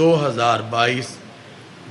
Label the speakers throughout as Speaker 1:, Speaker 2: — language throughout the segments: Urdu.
Speaker 1: 2022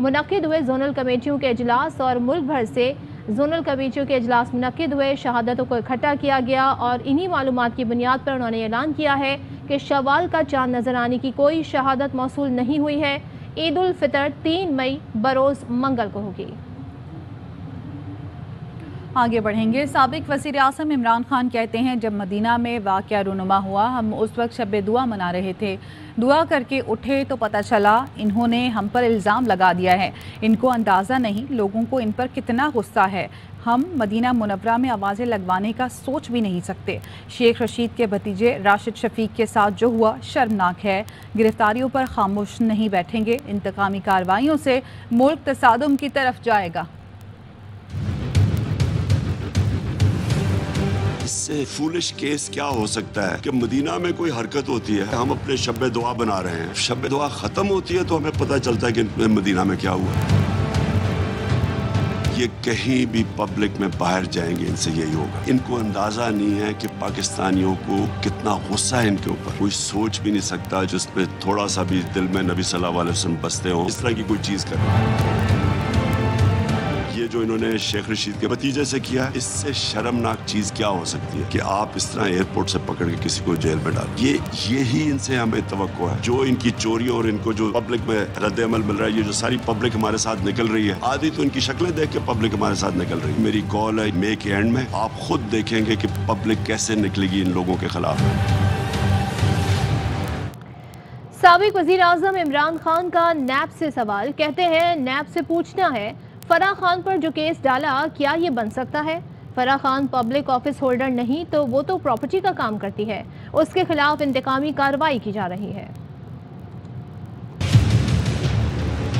Speaker 2: منعقد ہوئے زونل کمیٹیوں کے اجلاس اور ملک بھر سے زونل کمیٹیوں کے اجلاس منعقد ہوئے، شہادتوں کو اکٹھا کیا گیا اور انہی معلومات کی بنیاد پر انہوں نے اعلان کیا ہے کہ شوال کا چاند نظر آنے کی کوئی شہادت موصول نہیں ہوئی ہے۔ عید الفطر 3 مئی بروز منگل کو ہوگی۔
Speaker 3: آگے بڑھیں گے۔ سابق وزیر اعظم عمران خان کہتے ہیں جب مدینہ میں واقعہ رونما ہوا ہم اس وقت شب دعا منا رہے تھے، دعا کر کے اٹھے تو پتہ چلا انہوں نے ہم پر الزام لگا دیا ہے۔ ان کو اندازہ نہیں لوگوں کو ان پر کتنا غصہ ہے۔ ہم مدینہ منورہ میں آوازیں لگوانے کا سوچ بھی نہیں سکتے۔ شیخ رشید کے بھتیجے راشد شفیق کے ساتھ جو ہوا شرمناک ہے۔ گرفتاریوں پر خاموش نہیں بیٹھیں گے، انتقامی کارروائیوں سے ملک تصادم کی طرف جائے گا۔
Speaker 4: اس سے فولش کیس کیا ہو سکتا ہے کہ مدینہ میں کوئی حرکت ہوتی ہے، ہم اپنے شب دعا بنا رہے ہیں، شب دعا ختم ہوتی ہے تو ہمیں پتہ چلتا ہے کہ مدینہ میں کیا ہوا۔ یہ کہیں بھی پبلک میں باہر جائیں گے ان سے یہی ہوگا۔ ان کو اندازہ نہیں ہے کہ پاکستانیوں کو کتنا غصہ ہے ان کے اوپر، کوئی سوچ بھی نہیں سکتا جس پہ تھوڑا سا بھی دل میں نبی صلی اللہ علیہ وسلم بستے ہوں اس طرح کی کوئی چیز کرے۔ یہ جو انہوں نے شیخ رشید کے بھتیجے سے کیا، اس سے شرمناک چیز کیا ہو سکتی ہے کہ آپ اس طرح ایئرپورٹ سے پکڑ کے کسی کو جیل میں ڈال۔ یہی ان سے ہمیں توقع ہے۔ جو ان کی چوریوں اور ان کو جو پبلک میں رد عمل مل رہا ہے، یہ جو ساری پبلک ہمارے ساتھ نکل رہی ہے، آدھی تو ان کی شکلیں دیکھ کے پبلک ہمارے ساتھ نکل رہی ہے۔ میری کال ہے مئی کے اینڈ میں آپ خود دیکھیں گے کہ پبلک کیسے نکلے گی ان لوگوں کے خلاف۔
Speaker 2: سابق وزیر اعظم عمران خان کا نیب سے سوال، کہتے ہیں نیب سے پوچھنا ہے فرح خان پر جو کیس ڈالا کیا یہ بن سکتا ہے؟ Farah Khan public office holder نہیں تو وہ تو پراپرٹی کا کام کرتی ہے، اس کے خلاف انتقامی کارروائی کی جا رہی ہے۔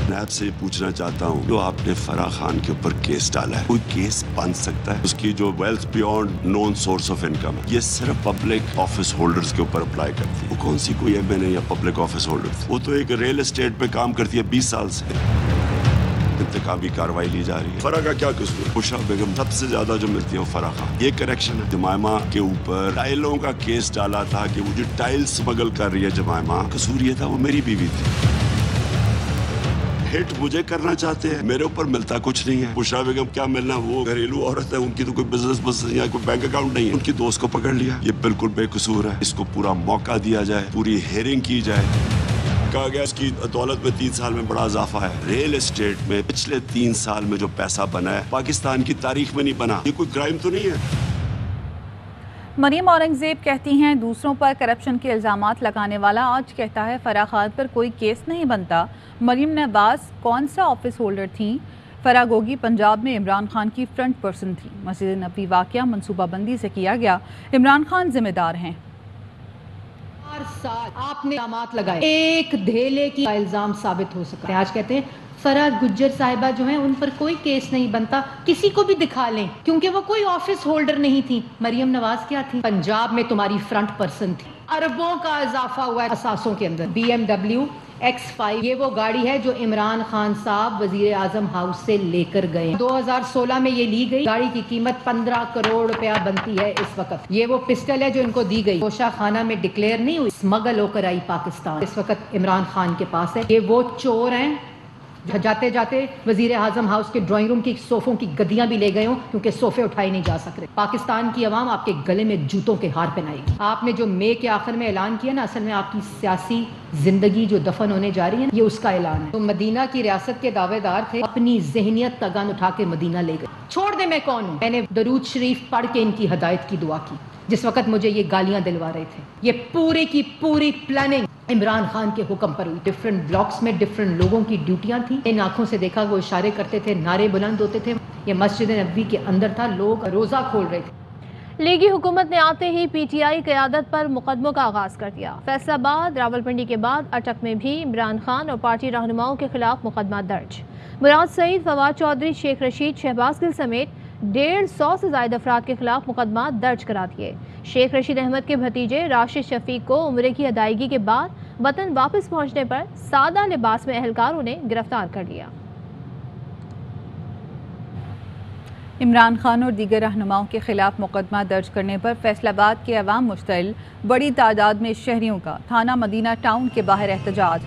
Speaker 4: نیب سے پوچھنا چاہتا ہوں جو آپ نے فرح خان کے اوپر کیس ڈالا ہے، کوئی کیس بن سکتا ہے؟ اس کی جو wealth beyond known source of income ہے، یہ صرف پبلک آفس ہولڈرز کے اوپر اپلائی کرتی ہے۔ وہ کون سی کوئی ایم این اے یا پبلک آفس ہولڈر؟ وہ تو ایک ریل اسٹیٹ پہ کام کرتی ہے 20 سال سے۔ انتقامی کارروائی لی جا رہی ہے۔ فرح کا کیا قصور؟ خوشا بیگم سب سے زیادہ جو ملتی ہے وہ فرح خان۔ یہ کریکشن ہے۔ جمائمہ کے اوپر ٹائلوں کا کیس ڈالا تھا کہ وہ جو ٹائل سمگل کر رہی ہے جمائمہ، قصور یہ تھا وہ میری بیوی تھی۔ ہٹ مجھے کرنا چاہتے ہیں، میرے اوپر ملتا کچھ نہیں ہے۔ خوشا بیگم کیا ملنا، وہ گھریلو عورت ہے، ان کی تو کوئی بزنس یا کوئی بینک اکاؤنٹ نہیں ہے، ان کی دوست کو پکڑ لیا۔ یہ بالکل بے قصور ہے، اس کو پورا موقع دیا جائے، پوری ہیئرنگ کی جائے۔ کہا گیا اس کی دولت میں 3 سال میں بڑا اضافہ ہے۔ ریل اسٹیٹ میں پچھلے 3 سال میں جو پیسہ بنا ہے پاکستان کی تاریخ میں نہیں بنا۔ یہ کوئی کرائم تو نہیں ہے۔
Speaker 3: مریم اورنگزیب کہتی ہیں دوسروں پر کرپشن کے الزامات لگانے والا آج کہتا ہے فرح خان پر کوئی کیس نہیں بنتا۔ مریم نواز کون سا آفس ہولڈر تھیں؟ فرح گوگی پنجاب میں عمران خان کی فرنٹ پرسن تھی۔ مسجد نبوی واقعہ منصوبہ بندی سے کیا گیا، عمران خان ذمہ دار ہیں۔
Speaker 5: ہر سال آپ نے الزامات لگائے، ایک دھیلے کی الزام ثابت ہو سکتا ہے۔ آج کہتے ہیں فرح گجر صاحبہ جو ہیں ان پر کوئی کیس نہیں بنتا، کسی کو بھی دکھا لیں کیونکہ وہ کوئی آفس ہولڈر نہیں تھی۔ مریم نواز کیا تھی؟ پنجاب میں تمہاری فرنٹ پرسن تھی۔ اربوں کا اضافہ ہوا ہے اثاثوں کے اندر۔ BMW X5 یہ وہ گاڑی ہے جو عمران خان صاحب وزیر اعظم ہاؤس سے لے کر گئے۔ 2016 میں یہ لی گئی، گاڑی کی قیمت 15 کروڑ روپیہ بنتی ہے اس وقت۔ یہ وہ پسٹل ہے جو ان کو دی گئی، کوشہ خانہ میں ڈکلیئر نہیں ہوئی، اسمگل ہو کر آئی پاکستان، اس وقت عمران خان کے پاس ہے۔ یہ وہ چور ہیں جاتے جاتے وزیر اعظم ہاؤس کے ڈرائنگ روم کی صوفوں کی گدیاں بھی لے گئے ہوں کیونکہ صوفے اٹھائے نہیں جا سک رہے۔ پاکستان کی عوام آپ کے گلے میں جوتوں کے ہار پہنائے گی۔ آپ نے جو مئی کے آخر میں اعلان کیا نا، اصل میں آپ کی سیاسی زندگی جو دفن ہونے جا رہی ہے یہ اس کا اعلان ہے۔ تو مدینہ کی ریاست کے دعوے دار تھے، اپنی ذہنیت تگان اٹھا کے مدینہ لے گئے۔ چھوڑ دے میں کون ہوں، میں نے درود شریف پڑھ کے ان کی ہدایت کی دعا کی جس وقت مجھے یہ گالیاں دلوا رہے تھے۔ یہ پوری کی پوری پلاننگ عمران خان کے حکم پر ہوئی۔ ڈفرنٹ بلاکس میں ڈفرنٹ لوگوں کی ڈیوٹیاں تھیں، ان آنکھوں سے دیکھا وہ اشارے کرتے تھے، نعرے بلند ہوتے تھے۔ یہ مسجد نبوی کے اندر تھا، لوگ روزہ کھول رہے تھے۔
Speaker 2: لیگی حکومت نے آتے ہی PTI قیادت پر مقدموں کا آغاز کر دیا۔ فیصل آباد، راولپنڈی کے بعد اٹک میں بھی عمران خان اور پارٹی رہنماؤں کے خلاف مقدمہ درج۔ مراد سعید، فواد چودھری، شیخ رشید، شہباز گل سمیت 150 سے زائد افراد کے خلاف مقدمات درج کرا دیے۔ شیخ رشید احمد کے بھتیجے راشد شفیق کو عمرے کی ادائیگی کے بعد وطن واپس پہنچنے پر سادہ لباس میں اہلکاروں نے گرفتار کر لیا۔
Speaker 3: عمران خان اور دیگر رہنماؤں کے خلاف مقدمہ درج کرنے پر فیصل آباد کے عوام مشتعل، بڑی تعداد میں شہریوں کا تھانہ مدینہ ٹاؤن کے باہر احتجاج۔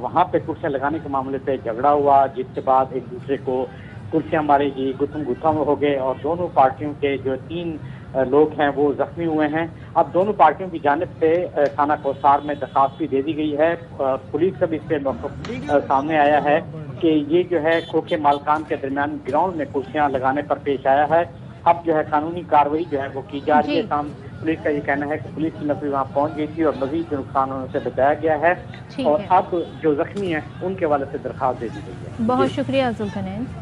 Speaker 6: وہاں پہ کرسیاں لگانے کے معاملے پہ جھگڑا ہوا، جس کے بعد ایک دوسرے کو کرسیاں ماری گئی، گتم گتم ہو گئے اور دونوں پارٹیوں کے جو 3 لوگ ہیں وہ زخمی ہوئے ہیں۔ اب دونوں پارٹیوں کی جانب سے تھانہ کوثار میں درخواست بھی دے دی گئی ہے۔ پولیس کا بھی اس پہ موقف سامنے آیا ہے کہ یہ جو ہے کھوکھے مالکان کے درمیان گراؤنڈ میں کرسیاں لگانے پر پیش آیا ہے۔ اب جو ہے قانونی کارروائی جو ہے وہ کی جا رہی ہے۔ پولیس کا یہ کہنا ہے کہ پولیس کی نفری وہاں پہنچ گئی تھی اور مزید جو نقصان ہونے سے بچایا گیا ہے، اور اب جو زخمی ہیں ان کے حوالے سے درخواست دے دی گئی ہے۔
Speaker 2: بہت شکریہ ذوالکنیز۔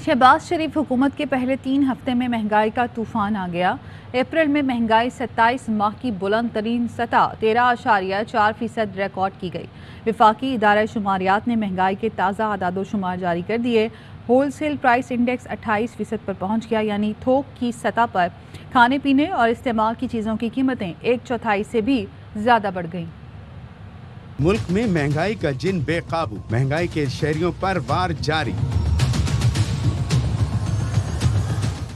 Speaker 3: شہباز شریف حکومت کے پہلے 3 ہفتے میں مہنگائی کا طوفان آ گیا۔ اپریل میں مہنگائی 27 ماہ کی بلند ترین سطح 13.4% ریکارڈ کی گئی۔ وفاقی ادارہ شماریات نے مہنگائی کے تازہ اعداد و شمار جاری کر دیے۔ ہول سیل پرائس انڈیکس 28% پر پہنچ گیا، یعنی تھوک کی سطح پر کھانے پینے اور استعمال کی چیزوں کی قیمتیں 1/4 سے بھی زیادہ بڑھ گئیں۔
Speaker 7: ملک میں مہنگائی کا جن بے قابو، مہنگائی کے شہریوں پر وار جاری۔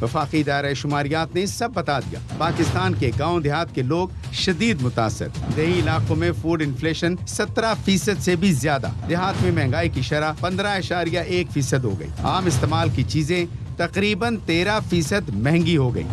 Speaker 7: وفاقی ادارہ شماریات نے سب بتا دیا۔ پاکستان کے گاؤں دیہات کے لوگ شدید متاثر۔ دیہی علاقوں میں فوڈ انفلیشن 17% سے بھی زیادہ۔ دیہات میں مہنگائی کی شرح 15.1% ہو گئی۔ عام استعمال کی چیزیں تقریباً 13% مہنگی ہو گئی۔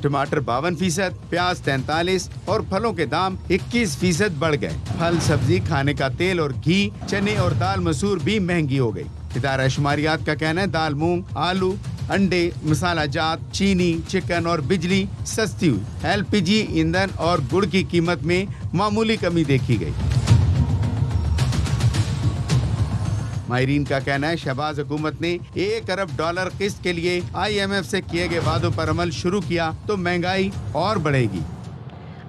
Speaker 7: ٹماٹر 52%، پیاز 43% اور پھلوں کے دام 21% بڑھ گئے۔ پھل، سبزی، کھانے کا تیل اور گھی، چنے اور دال مسور بھی مہنگی ہو گئی۔ ادارہ شماریات کا کہنا ہے دال، مونگ، آلو، انڈے، مسالہ جات، چینی، چکن اور بجلی سستی ہوئی۔ LPG، ایندھن اور گڑ کی قیمت میں معمولی کمی دیکھی گئی۔ ماہرین کا کہنا ہے شہباز حکومت نے $1 ارب قسط کے لیے IMF سے کیے گئے وعدوں پر عمل شروع کیا تو مہنگائی اور بڑھے گی۔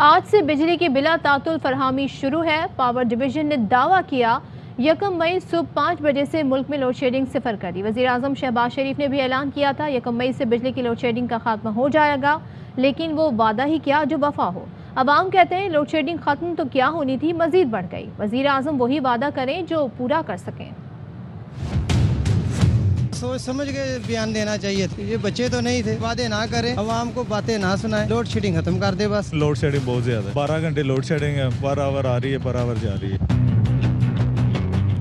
Speaker 2: آج سے بجلی کی بلا تعطل فراہمی شروع ہے۔ پاور ڈویژن نے دعویٰ کیا 1 مئی صبح 5 بجے سے ملک میں لوڈ شیڈنگ صفر کر دی۔ وزیر اعظم شہباز شریف نے بھی اعلان کیا تھا 1 مئی سے بجلی کی لوڈ شیڈنگ کا خاتمہ ہو جائے گا، لیکن وہ وعدہ ہی کیا جو وفا ہو۔ عوام کہتے ہیں لوڈ شیڈنگ ختم تو کیا ہونی تھی، مزید بڑھ گئی۔ وزیر اعظم وہی وعدہ کریں جو پورا کر سکیں۔
Speaker 8: سوچ سمجھ کے بیان دینا چاہیے تھا، یہ بچے تو نہیں تھے، وعدے نہ کریں، عوام کو باتیں نہ سنائیں، لوڈ شیڈنگ ختم کر دے بس۔
Speaker 9: لوڈ شیڈنگ بہت زیادہ ہے، 12 گھنٹے لوڈ شیڈنگ ہے، پر آور آ رہی ہے، پر آور جا رہی ہے۔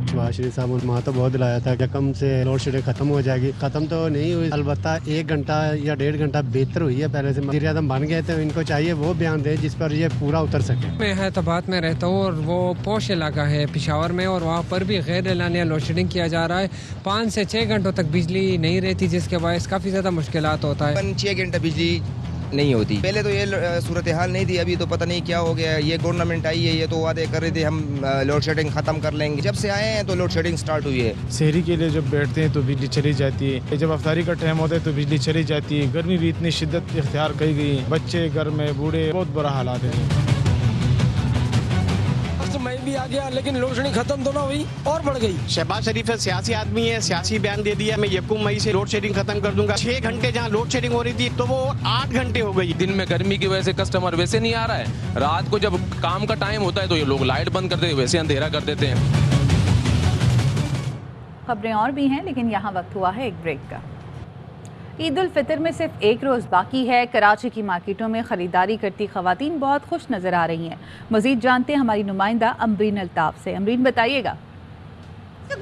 Speaker 10: شہباز شریف صاحب وہاں تو بہت دلایا تھا کہ کم سے لوڈ شیڈنگ ختم ہو جائے گی، ختم تو نہیں ہوئی، البتہ 1 گھنٹہ یا 1.5 گھنٹہ بہتر ہوئی ہے پہلے سے۔ وزیر اعظم بن گئے تھے، ان کو چاہیے وہ بیان دے جس پر یہ پورا اتر سکے۔
Speaker 11: میں حیدرآباد میں رہتا ہوں اور وہ پوش علاقہ ہے پشاور میں، اور وہاں پر بھی غیر اعلانیہ لوڈ شیڈنگ کیا جا رہا ہے۔ 5 سے 6 گھنٹوں تک بجلی نہیں رہتی، جس کے باعث کافی زیادہ مشکلات ہوتا ہے۔
Speaker 12: 6 گھنٹہ بجلی نہیں ہوتی، پہلے تو یہ صورتحال نہیں تھی، ابھی تو پتہ نہیں کیا ہو گیا۔ یہ گورنمنٹ آئی ہے، یہ تو وعدے کر رہے تھے ہم لوڈ شیڈنگ ختم کر لیں گے، جب سے آئے ہیں تو لوڈ شیڈنگ سٹارٹ ہوئی ہے۔
Speaker 9: شہری کے لیے جب بیٹھتے ہیں تو بجلی چلی جاتی ہے، جب افطاری کا ٹائم ہوتا ہے تو بجلی چلی جاتی ہے۔ گرمی بھی اتنی شدت اختیار کی گئی، بچے گھر میں، بوڑھے، بہت برا حالات ہے۔
Speaker 13: میں بھی آ گیا لیکن لوڈ شیڈنگ ختم تو نہ ہوئی اور بڑھ گئی۔
Speaker 14: شہباز شریف سیاسی آدمی ہے، سیاسی بیان دے دیا میں 1 مئی سے لوڈ شیڈنگ ختم کر دوں گا۔ 6 گھنٹے جہاں لوڈ شیڈنگ ہو رہی تھی تو وہ 8 گھنٹے ہو گئی۔
Speaker 15: دن میں گرمی کی وجہ سے کسٹمر ویسے نہیں آ رہا ہے، رات کو جب کام کا ٹائم ہوتا ہے تو یہ لوگ لائٹ بند کر دیتے، ویسے اندھیرا کر دیتے ہیں۔
Speaker 3: خبریں اور بھی ہیں لیکن یہاں وقت ہوا ہے ایک بریک کا۔ عید الفطر میں صرف 1 روز باقی ہے۔ کراچی کی مارکیٹوں میں خریداری کرتی خواتین بہت خوش نظر آ رہی ہیں۔ مزید جانتے ہیں ہماری نمائندہ امرین الطاف سے۔ امرین بتائیے گا۔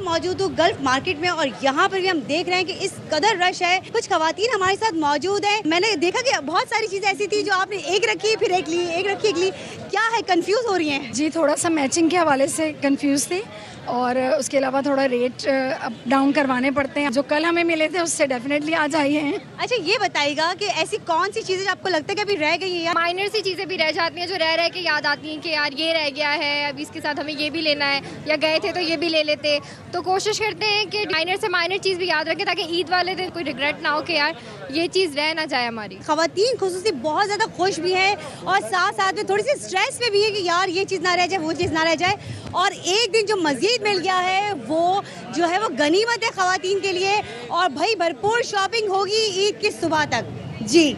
Speaker 16: موجود ہوں گلف مارکیٹ میں اور یہاں پر بھی ہم دیکھ رہے ہیں کہ اس قدر رش ہے۔ کچھ خواتین ہمارے ساتھ موجود ہیں۔ میں نے دیکھا کہ بہت ساری چیزیں ایسی تھی جو آپ نے ایک رکھی پھر ایک لی، ایک رکھی ایک لی، کیا ہے کنفیوز ہو رہی ہیں؟
Speaker 17: جی تھوڑا سا میچنگ کے حوالے سے کنفیوز تھی، اور اس کے علاوہ تھوڑا ریٹ اپ ڈاؤن کروانے پڑتے ہیں۔ جو کل ہمیں ملے تھے اس سے ڈیفینیٹلی آج آئی ہیں۔
Speaker 16: اچھا یہ بتائیے گا کہ ایسی کون سی چیزیں آپ کو لگتا ہے کہ ابھی رہ گئی ہیں؟
Speaker 18: مائنر سی چیزیں بھی رہ جاتی ہیں جو رہ کے یاد آتی ہیں کہ یار یہ رہ گیا ہے، اب اس کے ساتھ ہمیں یہ بھی لینا ہے، یا گئے تھے تو یہ بھی لے لیتے۔ تو کوشش کرتے ہیں کہ مائنر سے مائنر چیز بھی یاد رکھیں تاکہ عید والے دن کوئی ریگریٹ نہ ہو کہ یار یہ چیز رہ نہ جائے ہماری۔
Speaker 16: خواتین خصوصی بہت زیادہ خوش بھی ہیں اور ساتھ ساتھ میں تھوڑی سی اسٹریس میں بھی ہے کہ یار یہ چیز نہ رہ جائے، وہ چیز نہ رہ جائے۔ اور ایک دن جو مزید مل گیا ہے وہ جو ہے وہ غنیمت ہے خواتین کے لیے، اور بھائی بھرپور شاپنگ ہوگی عید کی صبح تک۔ جی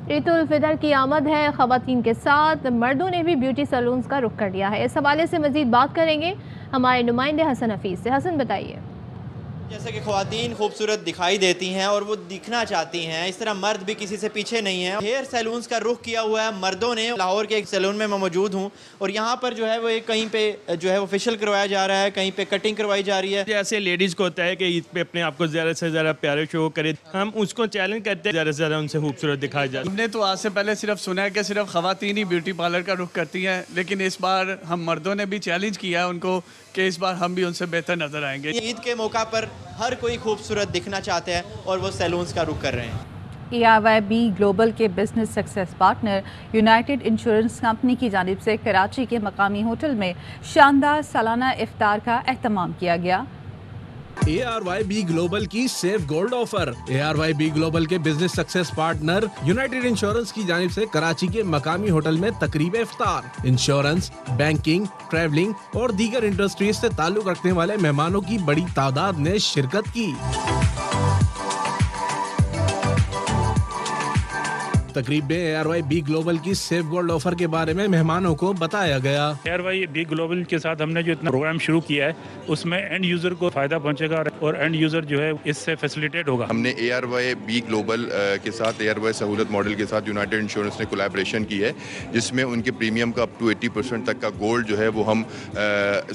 Speaker 2: عید الفطر کی آمد ہے، خواتین کے ساتھ مردوں نے بھی بیوٹی سیلونز کا رخ کر لیا ہے۔ اس حوالے سے مزید بات کریں گے ہمارے نمائندے حسن حفیظ سے۔ حسن بتائیے۔
Speaker 19: جیسے کہ خواتین خوبصورت دکھائی دیتی ہیں اور وہ دکھنا چاہتی ہیں، اس طرح مرد بھی کسی سے پیچھے نہیں ہیں۔ ہیئر سیلونز کا رخ کیا ہوا ہے مردوں نے۔ لاہور کے ایک سیلون میں میں موجود ہوں اور یہاں پر جو ہے وہ کہیں پہ جو ہے وہ فیشل کروایا جا رہا ہے، کہیں پہ کٹنگ کروائی جا رہی ہے۔
Speaker 20: جیسے لیڈیز کو ہوتا ہے کہ عید پہ اپنے آپ کو زیادہ سے زیادہ پیارے شو کرے، ہم اس کو چیلنج کرتے ہیں زیادہ سے زیادہ ان سے خوبصورت دکھایا جائے۔
Speaker 21: ہم نے تو آج سے پہلے صرف سنا ہے کہ صرف خواتین ہی بیوٹی پارلر کا رخ کرتی ہیں، لیکن اس بار ہم مردوں نے بھی چیلنج کیا ہے ان کو کہ اس بار ہم بھی ان سے بہتر نظر آئیں گے۔
Speaker 19: عید کے موقع پر ہر کوئی خوبصورت دکھنا چاہتے ہیں اور وہ سیلونز کا رخ کر رہے ہیں۔
Speaker 3: ARYB گلوبل کے business success partner united insurance company کی جانب سے کراچی کے مقامی ہوٹل میں شاندار سالانہ افطار کا اہتمام کیا گیا۔
Speaker 22: ARYB گلوبل کی safe gold offer. ARYB global کے business success partner united insurance کی جانب سے کراچی کے مقامی ہوٹل میں تقریب افطار۔ انشورنس، بینکنگ، ٹریولنگ اور دیگر انڈسٹریز سے تعلق رکھنے والے مہمانوں کی بڑی تعداد نے شرکت کی۔ تقریب میں ARYB گلوبل کی سیف گولڈ آفر کے بارے میں مہمانوں کو بتایا گیا۔
Speaker 23: ARYB گلوبل کے ساتھ ہم نے جو اتنا پروگرام شروع کیا ہے اس میں اینڈ یوزر کو فائدہ پہنچے گا اور اینڈ یوزر جو ہے اس سے فیسیلیٹیٹ ہوگا۔
Speaker 24: ہم نے ARYB گلوبل کے ساتھ ARY سہولت ماڈل کے ساتھ یونائٹڈ انشورنس نے کولیبریشن کی ہے، جس میں ان کے پریمیم کا اپ ٹو 80% تک کا گولڈ جو ہے وہ ہم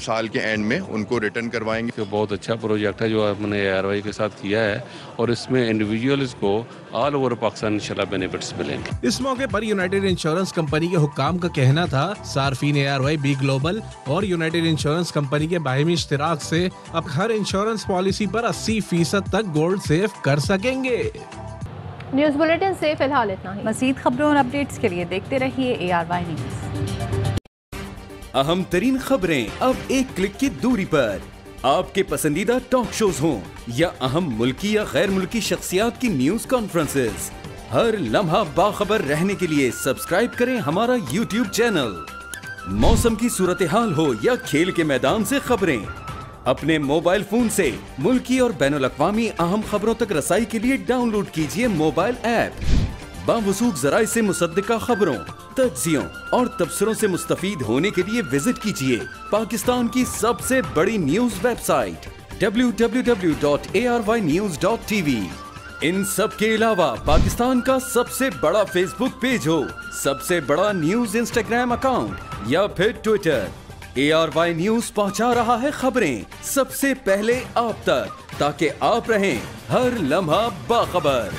Speaker 24: سال کے اینڈ میں ان کو ریٹرن کروائیں گے۔
Speaker 25: بہت اچھا پروجیکٹ ہے جو ہم نے ARY کے ساتھ کیا ہے اور اس میں انڈیویجولز کو آل اوور پاکستان انشاءاللہ بینیفٹس ملیں گے۔
Speaker 22: اس موقع پر یونائٹڈ انشورنس کمپنی کے حکام کا کہنا تھا صارفین ARYB گلوبل اور یونائٹڈ انشورنس کمپنی کے باہمی اشتراک سے اب ہر انشورنس پالیسی پر 80% تک گولڈ سیو کر سکیں گے۔
Speaker 2: نیوز بلیٹن سے فی الحال اتنا ہی۔
Speaker 3: مزید خبروں اور اپڈیٹس کے لیے دیکھتے رہیے ARY نیوز۔
Speaker 26: اہم ترین خبریں اب ایک کلک کی دوری پر، آپ کے پسندیدہ ٹاک شوز ہوں یا اہم ملکی یا غیر ملکی شخصیات کی نیوز کانفرنسز، ہر لمحہ باخبر رہنے کے لیے سبسکرائب کریں ہمارا YouTube چینل۔ موسم کی صورتحال ہو یا کھیل کے میدان سے خبریں، اپنے موبائل فون سے ملکی اور بین الاقوامی اہم خبروں تک رسائی کے لیے ڈاؤن لوڈ کیجیے موبائل ایپ۔ باوثوق ذرائع سے مصدقہ خبروں، تجزیوں اور تبصروں سے مستفید ہونے کے لیے وزٹ کیجیے پاکستان کی سب سے بڑی نیوز ویب سائٹ www.arynews.tv۔ ان سب کے علاوہ پاکستان کا سب سے بڑا فیس بک پیج ہو، سب سے بڑا نیوز انسٹاگرام اکاؤنٹ یا پھر ٹویٹر، ARY نیوز پہنچا رہا ہے خبریں سب سے پہلے آپ تک، تاکہ آپ رہیں ہر لمحہ باخبر۔